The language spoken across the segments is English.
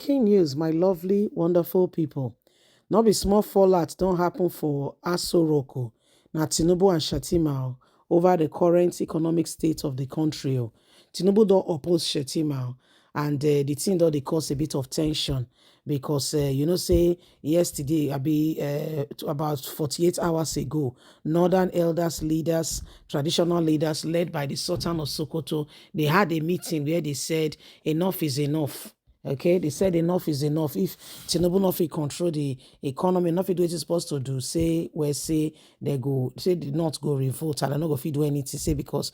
Breaking news, my lovely, wonderful people. Not be small fallout don't happen for Aso Roko, na Tinubu and Shettima over the current economic state of the country. Tinubu don't oppose Shettima, and the thing don dey cause a bit of tension because say yesterday about 48 hours ago, northern elders leaders, traditional leaders led by the Sultan of Sokoto, they had a meeting where they said enough is enough. Okay, they said enough is enough. If Tinubu not fit control the economy, not fit do what it's supposed to do, say they not go revolt and they not go fit do anything. Say because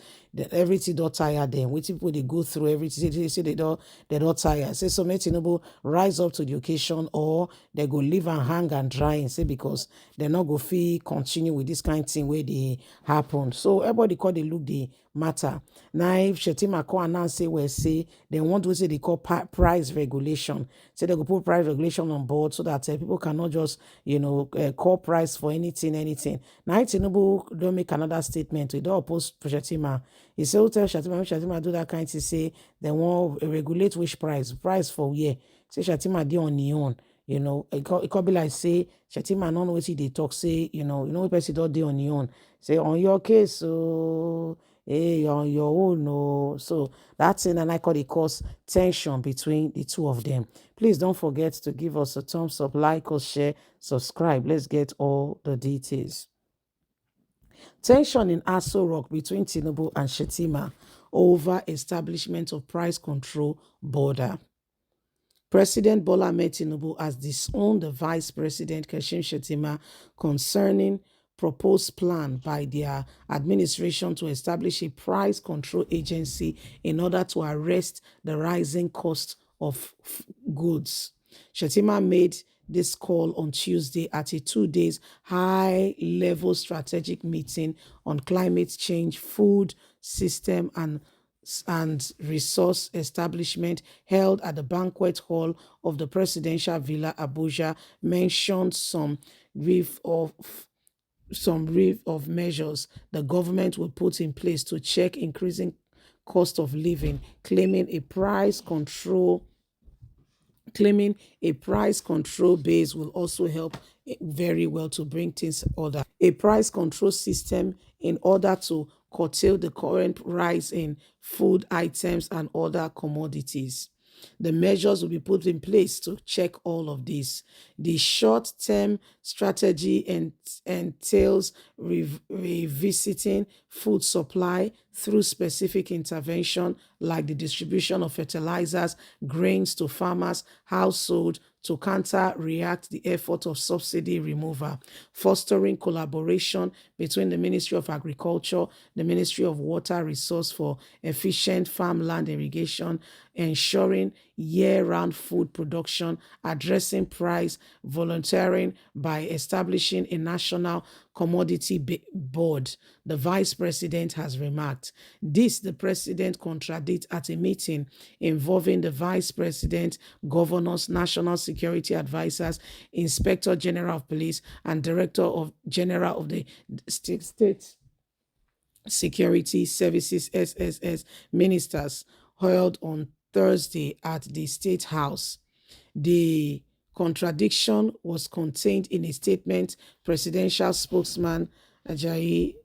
everything don't tire them. What people they go through everything. Say they don't tire. Say so make Tinubu rise up to the occasion, or they go leave and hang and dry and say because they not go fit continue with this kind of thing where they happen. So everybody call they look the matter. Now if Shettima come announce say they want to say they call price regulation. Say they go put price regulation on board so that people cannot just call price for anything. Now Tinubu don't make another statement. We don't oppose Shettima. He say tell Shettima do that kind to say they want regulate which price for year. Say Shettima dey on the own. It could be like say Shettima no know wetin they talk. Say what person don't dey on the own. Say on your case, so hey, on your own, no. So that's it, and I call it cause tension between the two of them. Please don't forget to give us a thumbs up, like or share, subscribe. Let's get all the details. Tension in Aso Rock between Tinubu and Shettima over establishment of price control border. President Bola Ahmed Tinubu has disowned the Vice President Kashim Shettima concerning proposed plan by their administration to establish a price control agency in order to arrest the rising cost of goods. Shettima made this call on Tuesday at a 2 days high-level strategic meeting on climate change, food system, and resource establishment held at the banquet hall of the Presidential Villa Abuja. Mentioned some brief of measures the government will put in place to check increasing cost of living, claiming a price control base will also help very well to bring things order. A price control system in order to curtail the current rise in food items and other commodities. The measures will be put in place to check all of this. The short-term strategy entails revisiting food supply through specific intervention like the distribution of fertilizers, grains to farmers, households, to counter-react the effort of subsidy removal, fostering collaboration between the Ministry of Agriculture, the Ministry of Water Resource for efficient farmland irrigation, ensuring year-round food production, addressing price, volunteering by establishing a national commodity board, the Vice President has remarked. This, the President contradicts at a meeting involving the Vice President, governors, national security advisors, Inspector General of Police, and Director General of the State Security Services SSS ministers held on Thursday at the State House. The contradiction was contained in a statement presidential spokesman Ajayi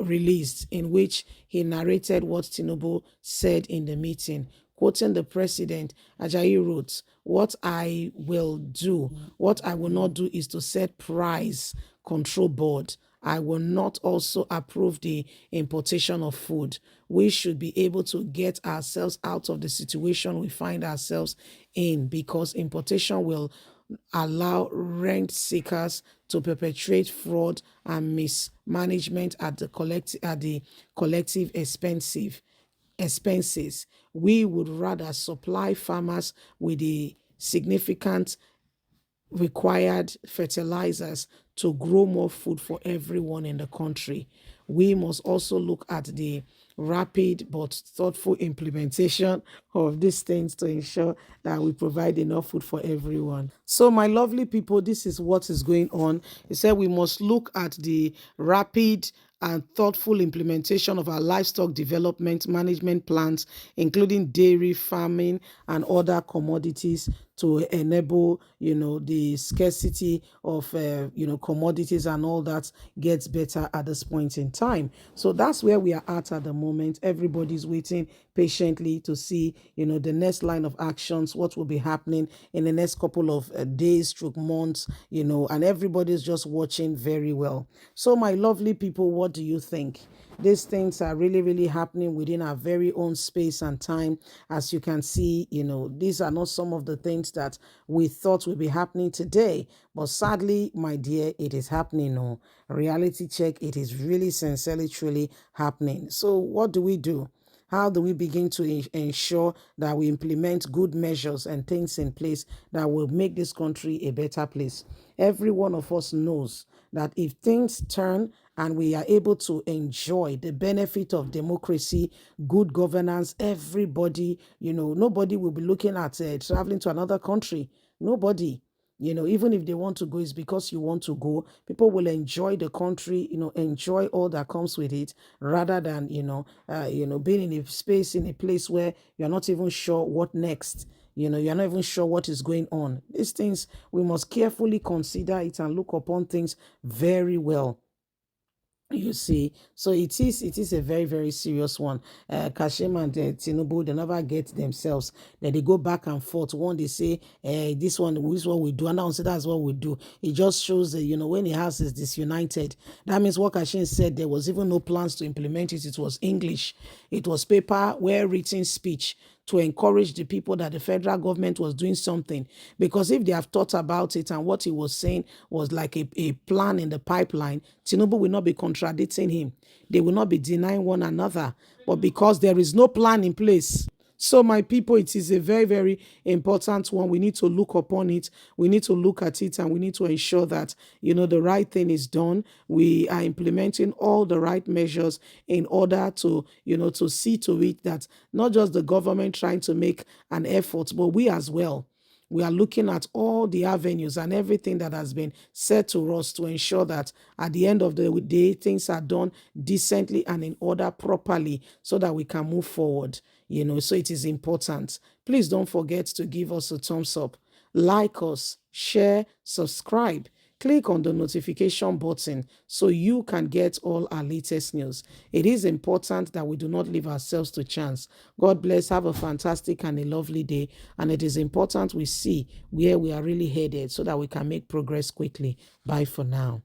released, in which he narrated what Tinubu said in the meeting. Quoting the president, Ajayi wrote, what I will not do is to set price control board. I will not also approve the importation of food. We should be able to get ourselves out of the situation we find ourselves in, because importation will allow rent seekers to perpetrate fraud and mismanagement at the collective expenses. We would rather supply farmers with the significant required fertilizers to grow more food for everyone in the country. We must also look at the rapid but thoughtful implementation of these things to ensure that we provide enough food for everyone. So my lovely people, this is what is going on. He said we must look at the rapid and thoughtful implementation of our livestock development management plans, including dairy farming and other commodities, to enable, the scarcity of, commodities and all that gets better at this point in time. So that's where we are at the moment. Everybody's waiting patiently to see, the next line of actions, what will be happening in the next couple of days, stroke months, and everybody's just watching very well. So, my lovely people, what do you think? These things are really, really happening within our very own space and time. As you can see, these are not some of the things that we thought would be happening today. But sadly, my dear, it is happening. No, reality check, it is really sincerely, truly happening. So, what do we do? How do we begin to ensure that we implement good measures and things in place that will make this country a better place? Every one of us knows that if things turn and we are able to enjoy the benefit of democracy, good governance, everybody, nobody will be looking at traveling to another country. Nobody. Even if they want to go, it's because you want to go. People will enjoy the country, enjoy all that comes with it, rather than, being in a space, in a place where you're not even sure what next. You're not even sure what is going on. These things, we must carefully consider it and look upon things very well. You see, so it is a very, very serious one. Kashim and Tinubu, they never get themselves. Then they go back and forth. One they say, this is what we do, and now say that's what we do. It just shows that, when the house is disunited, that means what Kashim said, there was even no plans to implement it. It was English, it was paper, well written speech to encourage the people that the federal government was doing something. Because if they have thought about it and what he was saying was like a plan in the pipeline, Tinubu will not be contradicting him. They will not be denying one another. But because there is no plan in place, so, my people, it is a very, very important one. We need to look upon it. We need to look at it, and we need to ensure that, the right thing is done. We are implementing all the right measures in order to, to see to it that not just the government trying to make an effort, but we as well. We are looking at all the avenues and everything that has been said to us to ensure that at the end of the day, things are done decently and in order properly so that we can move forward. So it is important. Please don't forget to give us a thumbs up, like us, share, subscribe. Click on the notification button so you can get all our latest news. It is important that we do not leave ourselves to chance. God bless. Have a fantastic and a lovely day. And it is important we see where we are really headed so that we can make progress quickly. Bye for now.